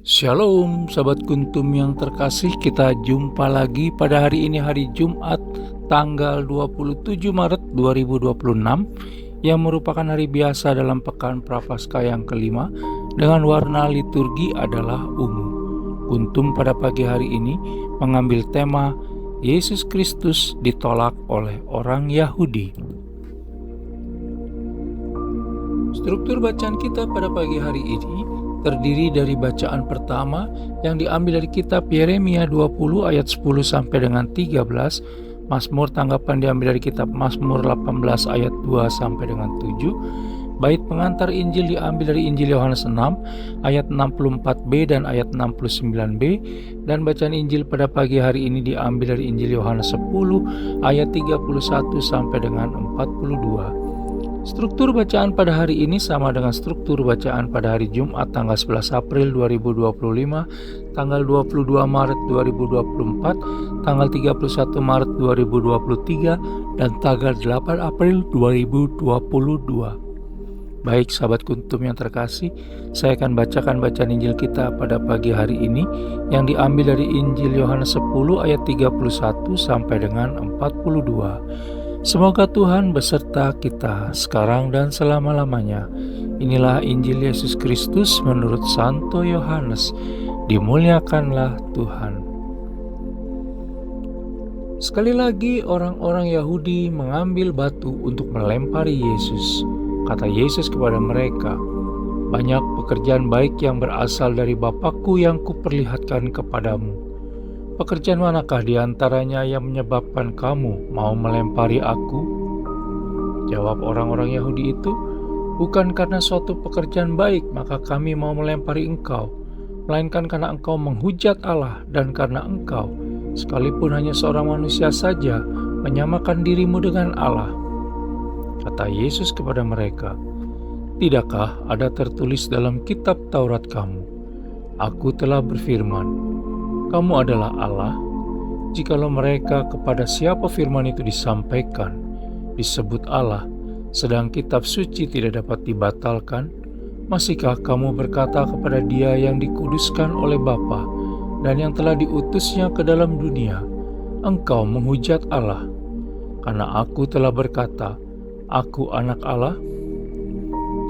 Shalom sahabat kuntum yang terkasih, kita jumpa lagi pada hari ini, hari Jumat tanggal 27 Maret 2026 yang merupakan hari biasa dalam pekan Prapaskah yang kelima dengan warna liturgi adalah ungu. Kuntum pada pagi hari ini mengambil tema Yesus Kristus ditolak oleh orang Yahudi. Struktur bacaan kita pada pagi hari ini terdiri dari bacaan pertama yang diambil dari kitab Yeremia 20 ayat 10 sampai dengan 13, Mazmur tanggapan diambil dari kitab Mazmur 18 ayat 2 sampai dengan 7, bait pengantar Injil diambil dari Injil Yohanes 6 ayat 64b dan ayat 69b, dan bacaan Injil pada pagi hari ini diambil dari Injil Yohanes 10 ayat 31 sampai dengan 42. Struktur bacaan pada hari ini sama dengan struktur bacaan pada hari Jumat tanggal 11 April 2025, tanggal 22 Maret 2024, tanggal 31 Maret 2023, dan tanggal 8 April 2022. Baik sahabat kuntum yang terkasih, saya akan bacakan bacaan Injil kita pada pagi hari ini yang diambil dari Injil Yohanes 10 ayat 31 sampai dengan 42. Semoga Tuhan beserta kita sekarang dan selama-lamanya. Inilah Injil Yesus Kristus menurut Santo Yohanes. Dimuliakanlah Tuhan. Sekali lagi orang-orang Yahudi mengambil batu untuk melempari Yesus. Kata Yesus kepada mereka, "Banyak pekerjaan baik yang berasal dari Bapakku yang kuperlihatkan kepadamu. Pekerjaan manakah di antaranya yang menyebabkan kamu mau melempari aku?" Jawab orang-orang Yahudi itu, "Bukan karena suatu pekerjaan baik maka kami mau melempari engkau, melainkan karena engkau menghujat Allah dan karena engkau, sekalipun hanya seorang manusia saja, menyamakan dirimu dengan Allah." Kata Yesus kepada mereka, "Tidakkah ada tertulis dalam kitab Taurat kamu, Aku telah berfirman, kamu adalah Allah? Jikalau mereka kepada siapa firman itu disampaikan, disebut Allah, sedang kitab suci tidak dapat dibatalkan, masihkah kamu berkata kepada Dia yang dikuduskan oleh Bapa dan yang telah diutusnya ke dalam dunia, engkau menghujat Allah? Karena aku telah berkata, aku anak Allah?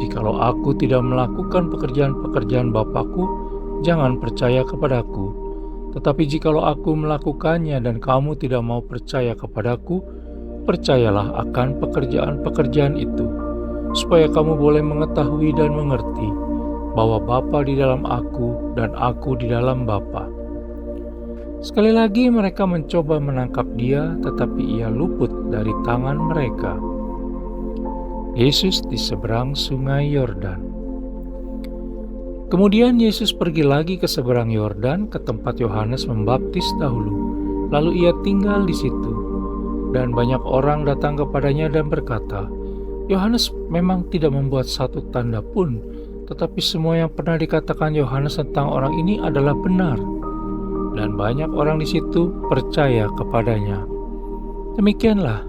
Jikalau aku tidak melakukan pekerjaan-pekerjaan Bapakku, jangan percaya kepadaku. Tetapi jikalau aku melakukannya dan kamu tidak mau percaya kepadaku, percayalah akan pekerjaan-pekerjaan itu, supaya kamu boleh mengetahui dan mengerti bahwa Bapa di dalam aku dan aku di dalam Bapa." Sekali lagi mereka mencoba menangkap Dia, tetapi Ia luput dari tangan mereka. Yesus di seberang sungai Yordan. Kemudian Yesus pergi lagi ke seberang Yordan, ke tempat Yohanes membaptis dahulu. Lalu Ia tinggal di situ. Dan banyak orang datang kepadanya dan berkata, "Yohanes memang tidak membuat satu tanda pun, tetapi semua yang pernah dikatakan Yohanes tentang orang ini adalah benar." Dan banyak orang di situ percaya kepadanya. Demikianlah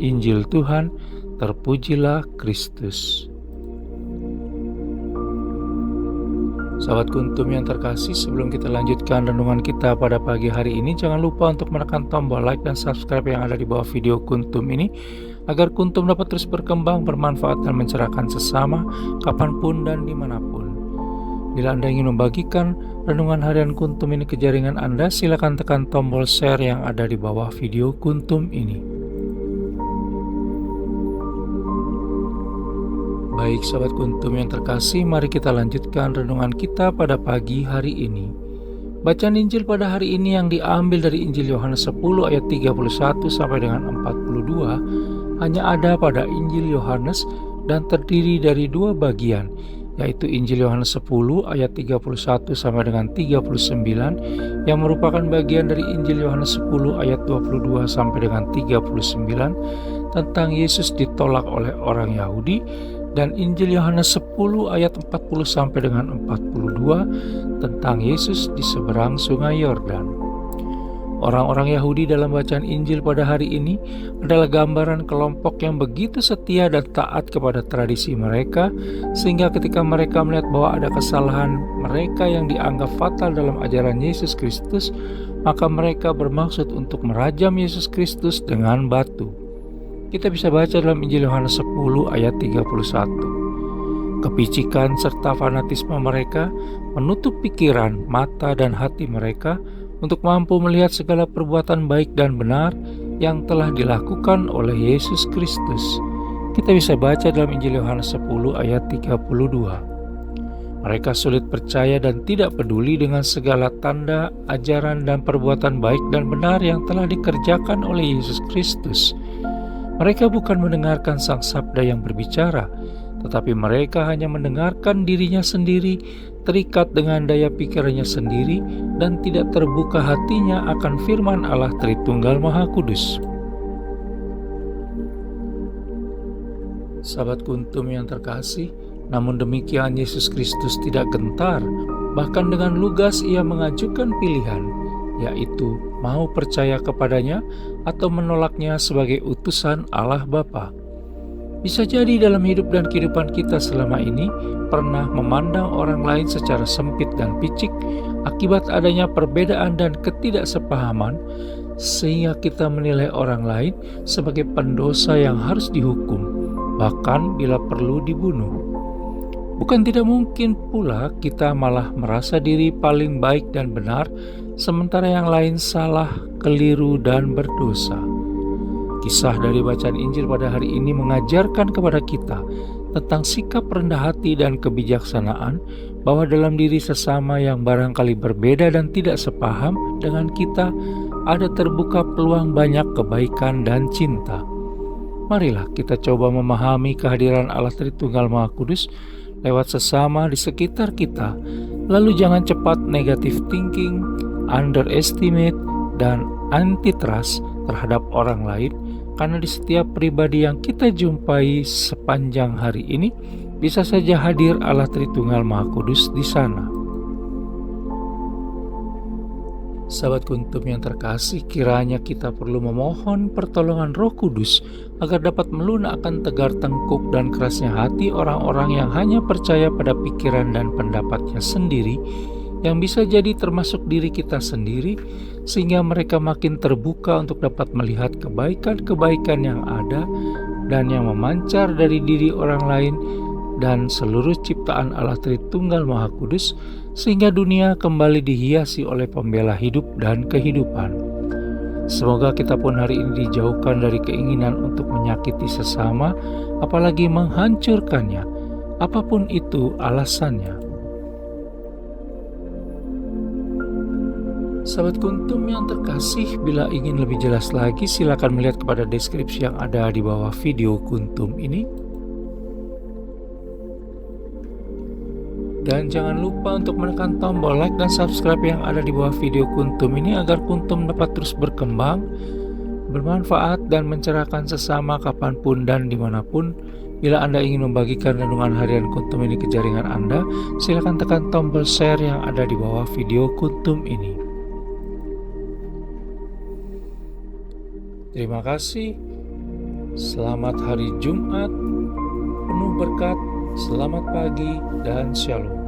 Injil Tuhan, terpujilah Kristus. Sahabat kuntum yang terkasih, sebelum kita lanjutkan renungan kita pada pagi hari ini, jangan lupa untuk menekan tombol like dan subscribe yang ada di bawah video kuntum ini, agar kuntum dapat terus berkembang, bermanfaat dan mencerahkan sesama, kapanpun dan dimanapun. Bila Anda ingin membagikan renungan harian kuntum ini ke jaringan Anda, silakan tekan tombol share yang ada di bawah video kuntum ini. Baik sahabat kuntum yang terkasih, mari kita lanjutkan renungan kita pada pagi hari ini. Bacaan Injil pada hari ini yang diambil dari Injil Yohanes 10 ayat 31 sampai dengan 42 hanya ada pada Injil Yohanes dan terdiri dari dua bagian, yaitu Injil Yohanes 10 ayat 31 sampai dengan 39 yang merupakan bagian dari Injil Yohanes 10 ayat 22 sampai dengan 39 tentang Yesus ditolak oleh orang Yahudi, dan Injil Yohanes 10 ayat 40 sampai dengan 42 tentang Yesus di seberang sungai Yordan. Orang-orang Yahudi dalam bacaan Injil pada hari ini adalah gambaran kelompok yang begitu setia dan taat kepada tradisi mereka, sehingga ketika mereka melihat bahwa ada kesalahan mereka yang dianggap fatal dalam ajaran Yesus Kristus, maka mereka bermaksud untuk merajam Yesus Kristus dengan batu. Kita bisa baca dalam Injil Yohanes 10 ayat 31. Kepicikan serta fanatisme mereka menutup pikiran, mata, dan hati mereka untuk mampu melihat segala perbuatan baik dan benar yang telah dilakukan oleh Yesus Kristus. Kita bisa baca dalam Injil Yohanes 10 ayat 32. Mereka sulit percaya dan tidak peduli dengan segala tanda, ajaran, dan perbuatan baik dan benar yang telah dikerjakan oleh Yesus Kristus. Mereka bukan mendengarkan Sang Sabda yang berbicara, tetapi mereka hanya mendengarkan dirinya sendiri, terikat dengan daya pikirannya sendiri, dan tidak terbuka hatinya akan firman Allah Tritunggal Maha Kudus. Sahabat Kuntum yang terkasih, namun demikian Yesus Kristus tidak gentar, bahkan dengan lugas ia mengajukan pilihan, yaitu mau percaya kepadanya atau menolaknya sebagai utusan Allah Bapa. Bisa jadi dalam hidup dan kehidupan kita selama ini pernah memandang orang lain secara sempit dan picik akibat adanya perbedaan dan ketidaksepahaman, sehingga kita menilai orang lain sebagai pendosa yang harus dihukum, bahkan bila perlu dibunuh. Bukan tidak mungkin pula kita malah merasa diri paling baik dan benar, sementara yang lain salah, keliru, dan berdosa. Kisah dari bacaan Injil pada hari ini mengajarkan kepada kita tentang sikap rendah hati dan kebijaksanaan, bahwa dalam diri sesama yang barangkali berbeda dan tidak sepaham dengan kita, ada terbuka peluang banyak kebaikan dan cinta. Marilah kita coba memahami kehadiran Allah Tritunggal Maha Kudus lewat sesama di sekitar kita, lalu jangan cepat negative thinking, underestimate, dan antitrust terhadap orang lain, karena di setiap pribadi yang kita jumpai sepanjang hari ini bisa saja hadir Allah Tritunggal Maha Kudus di sana. Sahabat Kuntum yang terkasih, kiranya kita perlu memohon pertolongan Roh Kudus agar dapat melunakkan tegar tengkuk dan kerasnya hati orang-orang yang hanya percaya pada pikiran dan pendapatnya sendiri, yang bisa jadi termasuk diri kita sendiri, sehingga mereka makin terbuka untuk dapat melihat kebaikan-kebaikan yang ada dan yang memancar dari diri orang lain dan seluruh ciptaan Allah Tritunggal Maha Kudus, sehingga dunia kembali dihiasi oleh pembela hidup dan kehidupan. Semoga kita pun hari ini dijauhkan dari keinginan untuk menyakiti sesama, apalagi menghancurkannya, apapun itu alasannya. Sahabat Kuntum yang terkasih, bila ingin lebih jelas lagi silakan melihat kepada deskripsi yang ada di bawah video Kuntum ini. Dan jangan lupa untuk menekan tombol like dan subscribe yang ada di bawah video Kuntum ini agar Kuntum dapat terus berkembang, bermanfaat, dan mencerahkan sesama kapanpun dan dimanapun. Bila Anda ingin membagikan renungan harian Kuntum ini ke jaringan Anda, silakan tekan tombol share yang ada di bawah video Kuntum ini. Terima kasih. Selamat hari Jumat penuh berkat. Selamat pagi dan shalom.